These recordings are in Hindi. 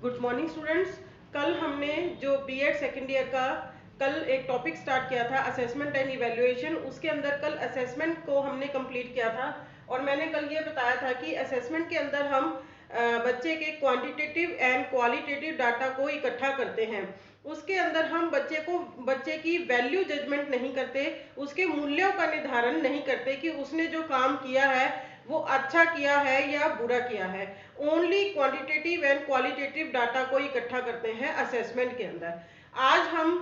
Good morning students. कल हमने जो बीएड सेकेंड ईयर का कल एक टॉपिक स्टार्ट किया था असेसमेंट एंड इवैल्यूएशन। उसके अंदर कल असेसमेंट को हमने कंप्लीट किया था और मैंने कल ये बताया था कि असेसमेंट के अंदर हम बच्चे के क्वांटिटेटिव एंड क्वालिटेटिव डाटा को इकट्ठा करते हैं। उसके अंदर हम बच्चे की वैल्यू जजमेंट नहीं करते, उसके मूल्यों का निर्धारण नहीं करते कि उसने जो काम किया है वो अच्छा किया है या बुरा किया है। Only quantitative and qualitative data को इकट्ठा करते हैं असेसमेंट के अंदर। आज हम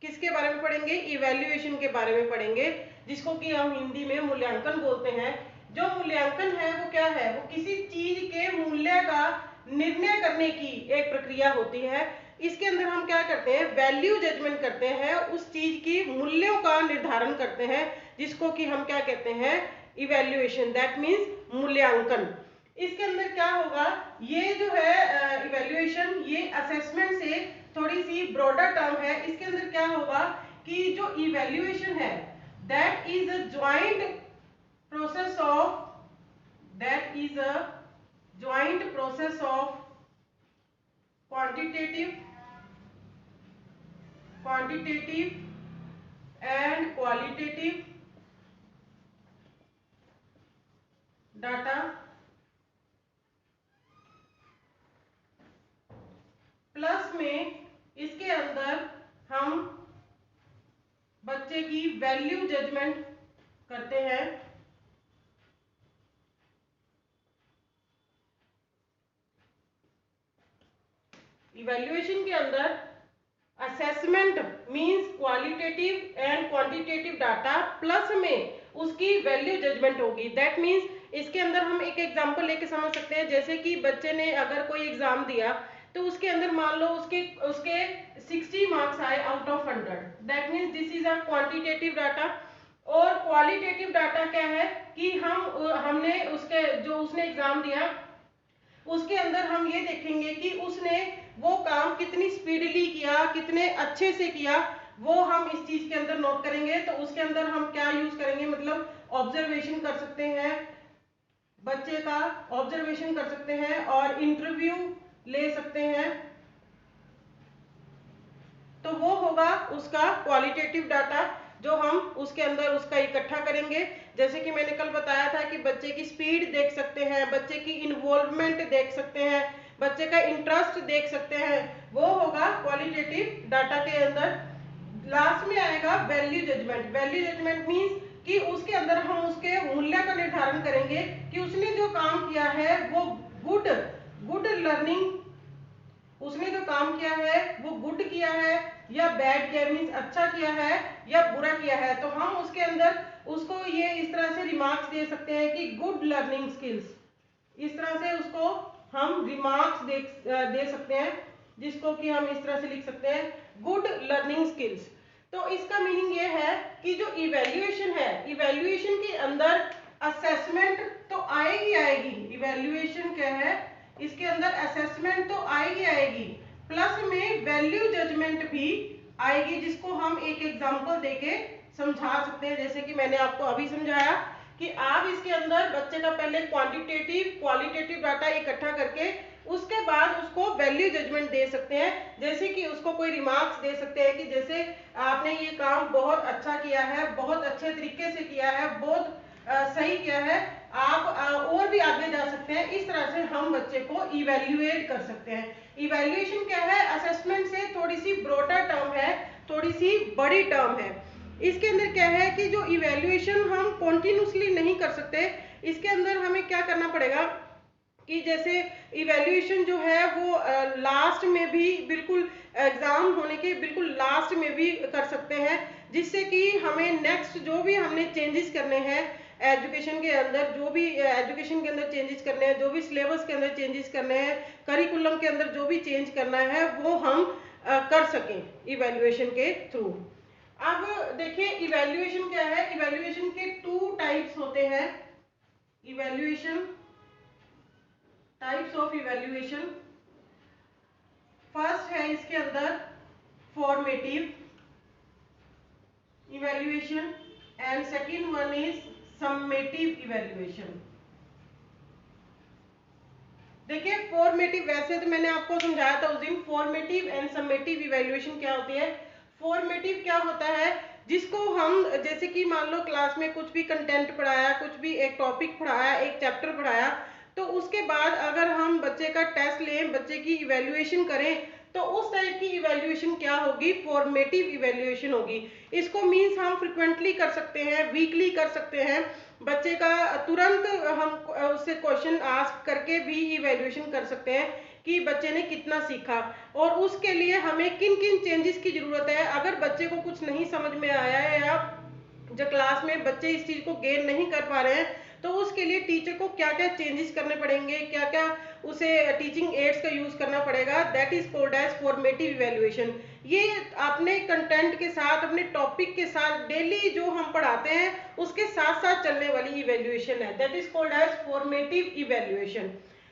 किसके बारे में पढ़ेंगे? इवैल्यूएशन के बारे में पढ़ेंगे, जिसको कि हम हिंदी में मूल्यांकन बोलते हैं। जो मूल्यांकन है वो क्या है? वो किसी चीज के मूल्य का निर्णय करने की एक प्रक्रिया होती है। इसके अंदर हम क्या करते हैं? वैल्यू जजमेंट करते हैं, उस चीज की मूल्यों का निर्धारण करते हैं, जिसको कि हम क्या कहते हैं? इवैल्यूएशन, दैट मीन्स मूल्यांकन। इसके अंदर क्या होगा? ये जो है इवैल्यूएशन, ये असेसमेंट से थोड़ी सी ब्रॉडर टर्म है। इसके अंदर क्या होगा कि जो इवैल्यूएशन है that is a joint process of that is a joint process of quantitative and qualitative data plus में इसके अंदर हम बच्चे की वैल्यू जजमेंट करते हैं। इवैल्यूएशन के अंदर assessment means qualitative and quantitative data plus में उसकी वैल्यू जजमेंट होगी। दैट मींस इसके अंदर हम एक एग्जांपल लेके समझ सकते हैं। जैसे कि बच्चे ने अगर कोई एग्जाम दिया तो उसके अंदर मान लो उसके उसके 60 मार्क्स आए out of 100, that means this is a quantitative data. और क्वालिटेटिव डाटा क्या है कि हमने उसके जो उसने एग्जाम दिया उसके अंदर हम ये देखेंगे कि उसने वो काम कितनी स्पीडली किया, कितने अच्छे से किया, वो हम इस चीज के अंदर नोट करेंगे। तो उसके अंदर हम क्या यूज करेंगे? मतलब ऑब्जर्वेशन कर सकते हैं, बच्चे का ऑब्जर्वेशन कर सकते हैं और इंटरव्यू ले सकते हैं। तो वो होगा उसका क्वालिटेटिव डाटा जो हम उसके अंदर उसका इकट्ठा करेंगे। जैसे कि मैंने कल बताया था कि बच्चे की स्पीड देख सकते हैं, बच्चे की इन्वॉल्वमेंट देख सकते हैं, बच्चे का इंटरेस्ट देख सकते हैं, वो होगा क्वालिटेटिव डाटा के अंदर। लास्ट में आएगा value judgement. Value judgement means कि उसके अंदर हम उसके मूल्य का निर्धारण करेंगे कि उसने जो काम किया है वो गुड गुड लर्निंग, उसने जो काम किया है वो गुड किया है या बैड किया, मीन्स अच्छा किया है या बुरा किया है। तो हम उसके अंदर उसको ये इस तरह से रिमार्क्स दे सकते हैं कि गुड लर्निंग स्किल्स, इस तरह से उसको हम रिमार्क्स दे सकते हैं, जिसको कि हम इस तरह से लिख सकते हैं गुड लर्निंग स्किल्स। तो इसका मीनिंग ये है कि जो इवैल्यूएशन है, इवैल्यूएशन के अंदर असेसमेंट तो आएगी आएगी। इवैल्यूएशन क्या है? इसके अंदर असेसमेंट तो आएगी आएगी, प्लस में वैल्यू जजमेंट भी आएगी, जिसको हम एक एग्जांपल देके समझा सकते हैं। जैसे कि मैंने आपको अभी समझाया कि आप इसके अंदर बच्चे का पहले क्वांटिटेटिव क्वालिटेटिव डाटा इकट्ठा करके उसके बाद उसको वैल्यू जजमेंट दे सकते हैं। जैसे कि उसको कोई रिमार्क्स दे सकते हैं कि जैसे आपने ये काम बहुत अच्छा किया है, बहुत अच्छे तरीके से किया है, बहुत सही किया है, आप और भी आगे जा सकते हैं। इस तरह से हम बच्चे को इवैल्यूएट कर सकते हैं। इवैल्यूएशन क्या है? असेसमेंट से थोड़ी सी ब्रॉडर टर्म है, थोड़ी सी बड़ी टर्म है। इसके अंदर क्या है कि जो इवैल्यूएशन हम कॉन्टिन्यूसली नहीं कर सकते, इसके अंदर हमें क्या करना पड़ेगा कि जैसे इवैल्यूएशन जो है वो लास्ट में भी, बिल्कुल एग्जाम होने के बिल्कुल लास्ट में भी कर सकते हैं, जिससे कि हमें नेक्स्ट जो भी हमने चेंजेस करने हैं एजुकेशन के अंदर, जो भी एजुकेशन के अंदर चेंजेस करने हैं, जो भी सिलेबस के अंदर चेंजेस करने हैं, करिकुलम के अंदर जो भी चेंज करना है वो हम कर सकें इवैल्यूएशन के थ्रू। अब देखिए इवैल्यूएशन क्या है? इवैल्यूएशन के टू टाइप्स होते हैं। Evaluation, types of evaluation. First है इसके अंदर formative evaluation and second one is summative evaluation. देखिए फॉर्मेटिव, वैसे तो मैंने आपको समझाया था उस दिन फॉर्मेटिव एंड समेटिव इवैल्यूएशन क्या होती है। फॉर्मेटिव क्या होता है, जिसको हम जैसे कि मान लो क्लास में कुछ भी कंटेंट पढ़ाया, कुछ भी एक टॉपिक पढ़ाया, एक चैप्टर पढ़ाया, तो उसके बाद अगर हम बच्चे का टेस्ट लें, बच्चे की इवैल्यूएशन करें, तो उस टाइप की इवैल्यूएशन क्या होगी, फॉर्मेटिव इवैल्यूएशन होगी। इसको मीन्स हम फ्रिक्वेंटली कर सकते हैं, वीकली कर सकते हैं, बच्चे का तुरंत हम उससे क्वेश्चन आस्क करके भी इवैल्यूएशन कर सकते हैं कि बच्चे ने कितना सीखा, और उसके लिए हमें किन किन चेंजेस की जरूरत है। अगर बच्चे को कुछ नहीं समझ में आया है, या जो क्लास में बच्चे इस चीज को गेन नहीं कर पा रहे हैं, तो उसके लिए टीचर को क्या क्या चेंजेस करने पड़ेंगे, क्या क्या उसे टीचिंग एड्स का यूज करना पड़ेगा, that is called as formative evaluation. ये अपने कंटेंट के साथ, अपने टॉपिक के साथ डेली जो हम पढ़ाते हैं उसके साथ साथ चलने वाली इवैल्यूएशन है, that is called as formative evaluation.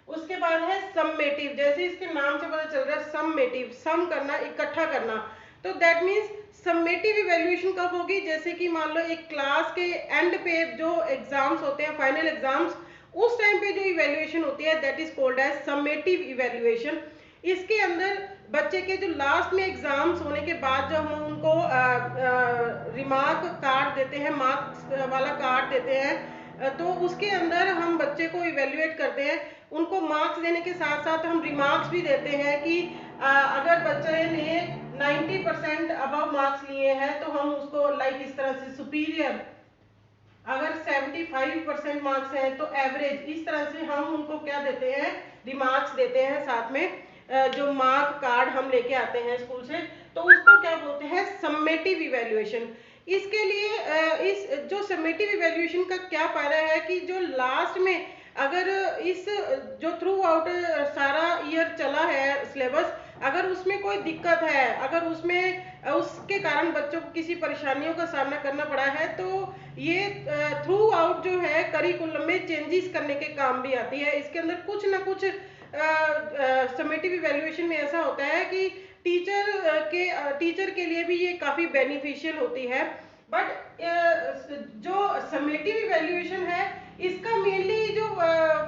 उसके बाद है सम्मेटिव, जैसे इसके नाम से पता चल रहा है सम्मेटिव, सम करना, इकट्ठा करना। तो दैट मीन्स सम्मेटिव इवैल्यूएशन कब होगी, जैसे कि मान लो एक क्लास के एंड पे जो एग्जाम्स होते हैं, फाइनल एग्जाम्स, उस टाइम पे जो इवैल्यूएशन होती है that is called as summative evaluation. इसके अंदर बच्चे के जो लास्ट में एग्जाम्स होने के बाद जो हम उनको रिमार्क कार्ड देते हैं, मार्क्स वाला कार्ड देते हैं, तो उसके अंदर हम बच्चे को इवेल्युएट करते हैं। उनको मार्क्स देने के साथ साथ हम रिमार्क्स भी देते हैं कि अगर बच्चे ने 90% अबव मार्क्स लिए हैं तो हम उसको लाइक इस तरह से सुपीरियर, अगर 75% मार्क्स हैं तो एवरेज, इस तरह से हम उनको क्या देते हैं, रिमार्क्स देते हैं साथ में। जो मार्क कार्ड हम लेके आते हैं स्कूल से, तो उसको क्या बोलते हैं, सम्मेटिव इवैल्यूएशन। इसके लिए इस जो सम्मेटिव इवैल्यूएशन का क्या फायदा है कि जो लास्ट में अगर इस जो थ्रू आउट सारा ईयर चला है सिलेबस, अगर उसमें कोई दिक्कत है, अगर उसमें उसके कारण बच्चों को किसी परेशानियों का सामना करना पड़ा है, तो ये थ्रू आउट जो है करिकुलम में चेंजेस करने के काम भी आती है। इसके अंदर कुछ ना कुछ समेटिव इवैल्यूएशन में ऐसा होता है कि टीचर के लिए भी ये काफी बेनिफिशियल होती है। बट जो समेटिव इवैल्यूएशन है, इसका मेनली जो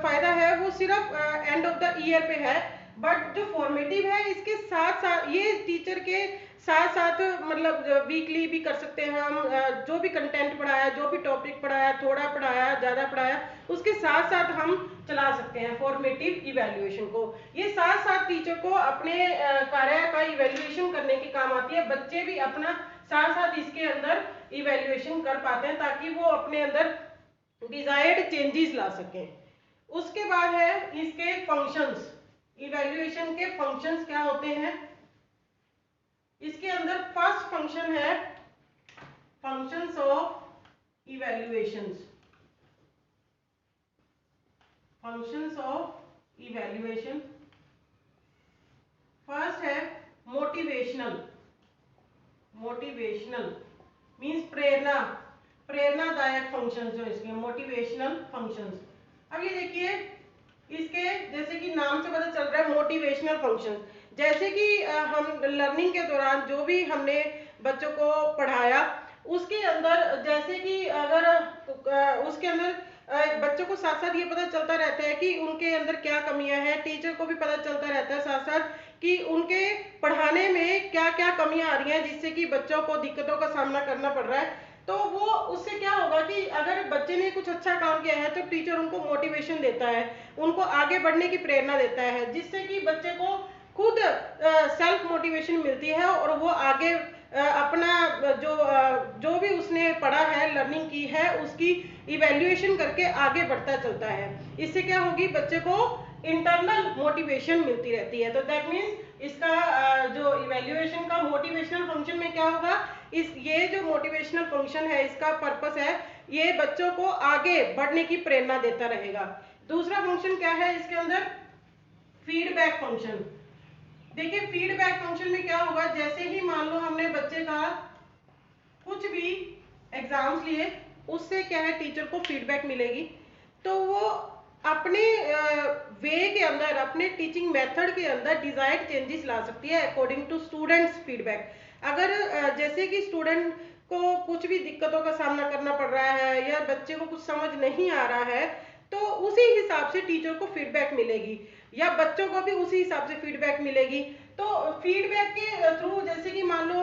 फायदा है वो सिर्फ एंड ऑफ द ईयर पे है। बट जो फॉर्मेटिव है, इसके साथ साथ ये टीचर के साथ साथ मतलब वीकली भी कर सकते हैं हम। जो भी कंटेंट पढ़ाया, जो भी टॉपिक पढ़ाया, थोड़ा पढ़ाया, ज्यादा पढ़ाया, उसके साथ साथ हम चला सकते हैं फॉर्मेटिव इवैल्यूएशन को। ये साथ साथ टीचर को अपने कार्य का इवैल्यूएशन करने के काम आती है। बच्चे भी अपना साथ साथ इसके अंदर इवैल्यूएशन कर पाते हैं ताकि वो अपने अंदर डिजायर्ड चेंजेस ला सकें। उसके बाद है इसके फंक्शंस, इवैल्यूएशन के फंक्शंस क्या होते हैं। इसके अंदर फर्स्ट फंक्शन है functions of evaluations, functions of evaluation. First है मोटिवेशनल, मोटिवेशनल मींस प्रेरणा, प्रेरणादायक फंक्शंस जो इसके मोटिवेशनल फंक्शंस। अब ये देखिए इसके जैसे कि नाम से पता चल रहा है मोटिवेशनल फंक्शंस, जैसे कि हम लर्निंग के दौरान जो भी हमने बच्चों को पढ़ाया, उसके अंदर जैसे कि अगर उसके अंदर बच्चों को साथ साथ ये पता चलता रहता है कि उनके अंदर क्या कमियां हैं, टीचर को भी पता चलता रहता है साथ साथ कि उनके पढ़ाने में क्या क्या कमियां आ रही हैं जिससे कि बच्चों को दिक्कतों का सामना करना पड़ रहा है। तो वो उससे क्या होगा कि अगर बच्चे ने कुछ अच्छा काम किया है तो टीचर उनको मोटिवेशन देता है, उनको आगे बढ़ने की प्रेरणा देता है, जिससे कि बच्चे को खुद सेल्फ मोटिवेशन मिलती है और वो आगे अपना जो भी उसने पढ़ा है, लर्निंग की है, उसकी इवैल्यूएशन करके आगे बढ़ता चलता है। इससे क्या होगी, बच्चे को इंटरनल मोटिवेशन मिलती रहती है। तो दैट मीन्स इसका जो इवैल्यूएशन का मोटिवेशनल फंक्शन में क्या होगा, ये जो मोटिवेशनल फंक्शन है इसका पर्पस है ये बच्चों को आगे बढ़ने की प्रेरणा देता रहेगा। दूसरा फंक्शन क्या है इसके अंदर, फीडबैक फंक्शन। देखिए फीडबैक फंक्शन में क्या होगा, जैसे ही मान लो हमने बच्चे का कुछ भी एग्जाम्स लिए, उससे क्या है टीचर को फीडबैक मिलेगी, तो वो अपने वे के अंदर, अपने टीचिंग मेथड के अंदर डिजायर्ड चेंजेस ला सकती है अकॉर्डिंग टू स्टूडेंट्स फीडबैक। अगर जैसे कि स्टूडेंट को कुछ भी दिक्कतों का सामना करना पड़ रहा है या बच्चे को कुछ समझ नहीं आ रहा है, तो उसी हिसाब से टीचर को फीडबैक मिलेगी। या बच्चों को भी उसी हिसाब से फीडबैक मिलेगी। तो फीडबैक के थ्रू, जैसे कि मान लो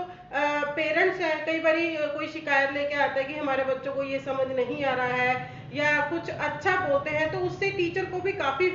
पेरेंट्स हैं, कई बार कोई शिकायत लेके आता है कि हमारे बच्चों को ये समझ नहीं आ रहा है या कुछ अच्छा बोलते हैं, तो उससे टीचर को भी काफ़ी,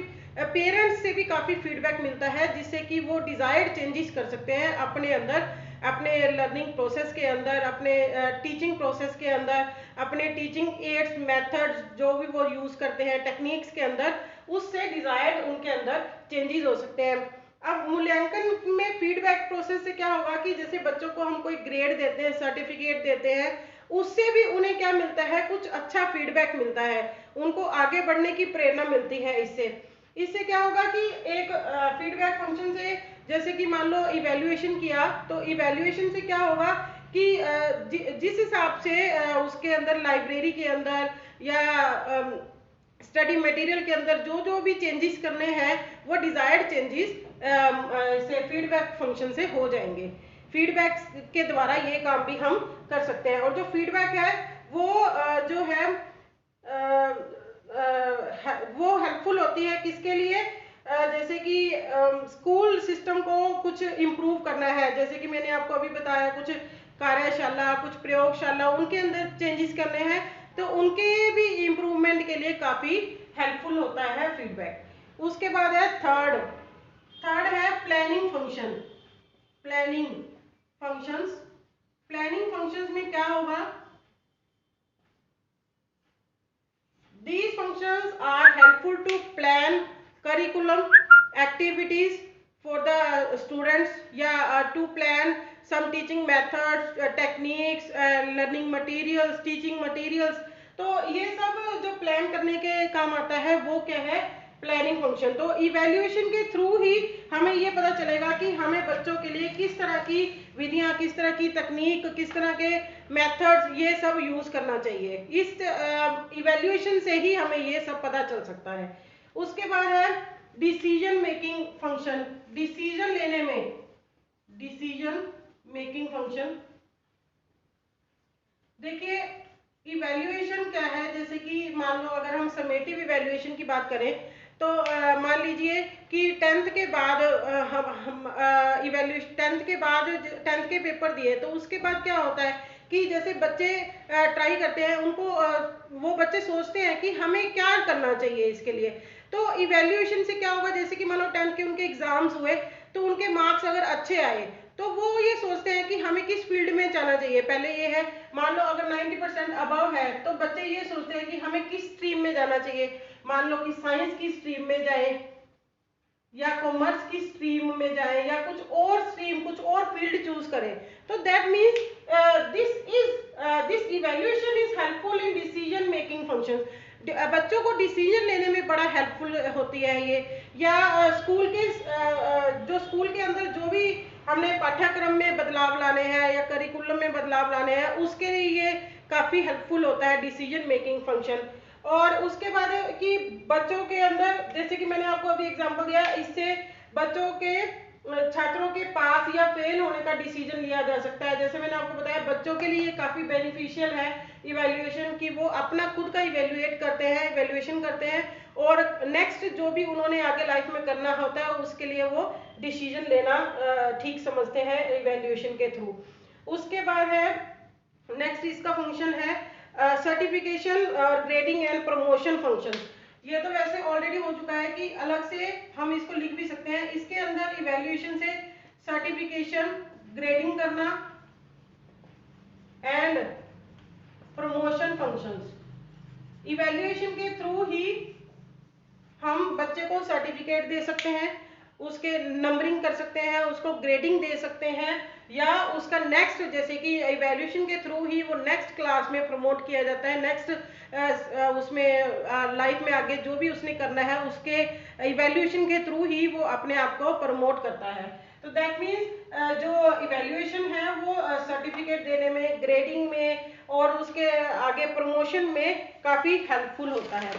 पेरेंट्स से भी काफ़ी फीडबैक मिलता है, जिससे कि वो डिज़ायर्ड चेंजेस कर सकते हैं अपने अंदर, अपने लर्निंग प्रोसेस के अंदर, अपने टीचिंग प्रोसेस के अंदर, अपने टीचिंग एड्स मेथड्स जो भी वो यूज़ करते हैं टेक्निक्स के अंदर, उससे डिज़ायर्ड उनके अंदर चेंजेस हो सकते हैं। अब मूल्यांकन में फीडबैक प्रोसेस से क्या होगा कि जैसे बच्चों को हम कोई ग्रेड देते हैं, सर्टिफिकेट देते हैं, उससे भी उन्हें क्या मिलता है, कुछ अच्छा फीडबैक मिलता है, उनको आगे बढ़ने की प्रेरणा मिलती है। इससे इससे क्या होगा कि एक फीडबैक फंक्शन से, जैसे कि मान लो इवैल्यूएशन किया, तो इवैल्यूएशन से क्या होगा कि जिस हिसाब से उसके अंदर लाइब्रेरी के अंदर या स्टडी मटेरियल के अंदर जो जो भी चेंजेस करने हैं, वो डिजायर्ड चेंजेस से फीडबैक फंक्शन से हो जाएंगे। फीडबैक के द्वारा ये काम भी हम कर सकते हैं। और जो फीडबैक है वो जो है वो हेल्पफुल होती है किसके लिए, जैसे कि स्कूल सिस्टम को कुछ इम्प्रूव करना है, जैसे कि मैंने आपको अभी बताया, कुछ कार्यशाला, कुछ प्रयोगशाला, उनके अंदर चेंजेस करने हैं, तो उनके भी इम्प्रूवमेंट के लिए काफ़ी हेल्पफुल होता है फीडबैक। उसके बाद है थर्ड थर्ड है planning function. Planning functions, planning functions में क्या होगा, these functions are helpful to plan curriculum activities for the students, या to plan some teaching methods, techniques, learning materials, teaching materials। तो ये सब जो प्लान करने के काम आता है वो क्या है, प्लानिंग फंक्शन। तो इवैल्यूएशन के थ्रू ही हमें ये पता चलेगा कि हमें बच्चों के लिए किस तरह की विधियां, किस तरह की तकनीक, किस तरह के मेथड्स, ये सब यूज करना चाहिए। इस इवैल्यूएशन से ही हमें ये सब पता चल सकता है। उसके बाद है डिसीजन मेकिंग फंक्शन। डिसीजन लेने में, डिसीजन मेकिंग फंक्शन, देखिए इवैल्यूएशन क्या है, जैसे कि मान लो अगर हम समेटिव इवैल्यूएशन की बात करें, तो मान लीजिए कि 10th के बाद हम इवैल्यूएशन, 10th के बाद 10th के पेपर दिए, तो उसके बाद क्या होता है कि जैसे बच्चे ट्राई करते हैं, उनको वो बच्चे सोचते हैं कि हमें क्या करना चाहिए इसके लिए। तो इवैल्यूएशन से क्या होगा, जैसे कि मान लो 10th के उनके एग्जाम्स हुए, तो उनके मार्क्स अगर अच्छे आए, तो वो ये सोचते हैं कि हमें किस फील्ड में जाना चाहिए। पहले ये है, मान लो अगर 90% अबव है, तो बच्चे ये सोचते हैं कि हमें किस स्ट्रीम में जाना चाहिए। मान लो कि साइंस की स्ट्रीम में जाए, या कॉमर्स की स्ट्रीम में जाए, या कुछ और स्ट्रीम, कुछ और फील्ड चूज करें। तो that means this evaluation is helpful in decision making functions. बच्चों को डिसीजन लेने में बड़ा हेल्पफुल होती है ये। या स्कूल के जो स्कूल के अंदर जो भी हमने पाठ्यक्रम में बदलाव लाने हैं या करिकुलम में बदलाव लाने हैं, उसके लिए ये काफ़ी हेल्पफुल होता है डिसीजन मेकिंग फंक्शन। और उसके बाद कि बच्चों के अंदर, जैसे कि मैंने आपको अभी एग्जांपल दिया, इससे बच्चों के छात्रों के पास या फेल होने का डिसीजन लिया जा सकता है। जैसे मैंने आपको बताया, बच्चों के लिए काफ़ी बेनिफिशियल है इवैल्यूएशन की, वो अपना खुद का इवैल्यूएट करते हैं, इवैल्यूएशन करते हैं, और नेक्स्ट जो भी उन्होंने आगे लाइफ में करना होता है उसके लिए वो डिसीजन लेना ठीक समझते हैं इवैल्यूएशन के थ्रू। उसके बाद है नेक्स्ट इसका फंक्शन है सर्टिफिकेशन और ग्रेडिंग एंड प्रमोशन फंक्शन। ये तो वैसे ऑलरेडी हो चुका है कि अलग से हम इसको लिख भी सकते हैं। इसके अंदर इवैल्यूएशन से सर्टिफिकेशन, ग्रेडिंग करना एंड प्रमोशन फंक्शंस, इवैल्यूएशन के थ्रू ही हम बच्चे को सर्टिफिकेट दे सकते हैं, उसके नंबरिंग कर सकते हैं, उसको ग्रेडिंग दे सकते हैं, या उसका नेक्स्ट, जैसे कि इवैल्यूएशन के थ्रू ही वो नेक्स्ट क्लास में प्रमोट किया जाता है, नेक्स्ट उसमें लाइफ में आगे जो भी उसने करना है उसके इवैल्यूएशन के थ्रू ही वो अपने आप को प्रमोट करता है। तो दैट मीन्स जो इवैल्यूएशन है वो सर्टिफिकेट देने में, ग्रेडिंग में, और उसके आगे प्रमोशन में काफ़ी हेल्पफुल होता है।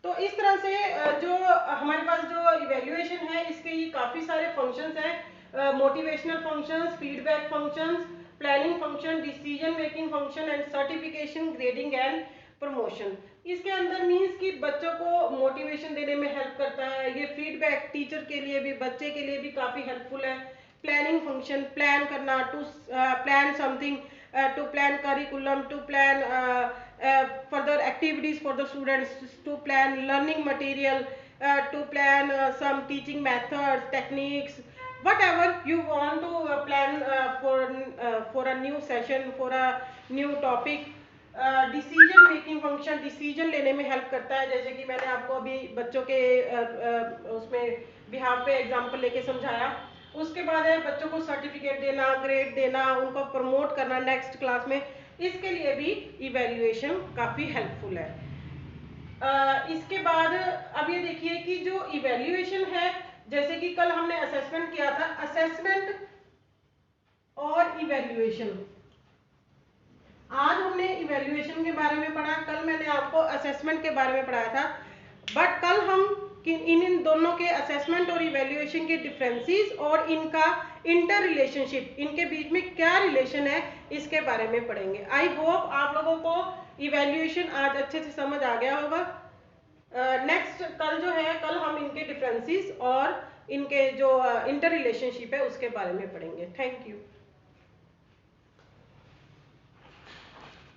तो इस तरह से जो हमारे पास जो इवैल्यूएशन है, इसके ये काफ़ी सारे फंक्शंस हैं, motivational functions, feedback functions, planning function, decision making function and certification, grading and promotion. इसके अंदर मीन्स कि बच्चों को मोटिवेशन देने में हेल्प करता है। ये फीडबैक टीचर के लिए भी, बच्चे के लिए भी काफ़ी हेल्पफुल है। प्लानिंग फंक्शन, प्लान करना, to plan something, to plan curriculum, to plan further activities for the students, to plan learning material, to plan some teaching methods, techniques, whatever you want to plan for a new session, for a new topic. Decision making function decision लेने में हेल्प करता है, जैसे कि मैंने आपको अभी बच्चों के उसमें बिहाफ पे एग्जांपल लेके समझाया। उसके बाद है बच्चों को सर्टिफिकेट देना, ग्रेड देना, उनको प्रमोट करना नेक्स्ट क्लास में, इसके लिए भी इवेल्युएशन काफ़ी हेल्पफुल है। इसके बाद अब ये देखिए कि जो इवेल्युएशन है, जैसे कि कल हमने असेसमेंट किया था, असेसमेंट और इवेल्युएशन, आज हमने इवेल्युएशन के बारे में पढ़ा, कल मैंने आपको असेसमेंट के बारे में पढ़ाया था। बट कल हम इन दोनों के असेसमेंट और इवेल्युएशन के डिफरेंसेस और इनका इंटर रिलेशनशिप, इनके बीच में क्या रिलेशन है, इसके बारे में पढ़ेंगे। आई होप आप लोगों को इवेल्युएशन आज अच्छे से समझ आ गया होगा। नेक्स्ट कल जो है, कल हम इनके डिफरेंसेस और इनके जो इंटर रिलेशनशिप है उसके बारे में पढ़ेंगे। Thank you.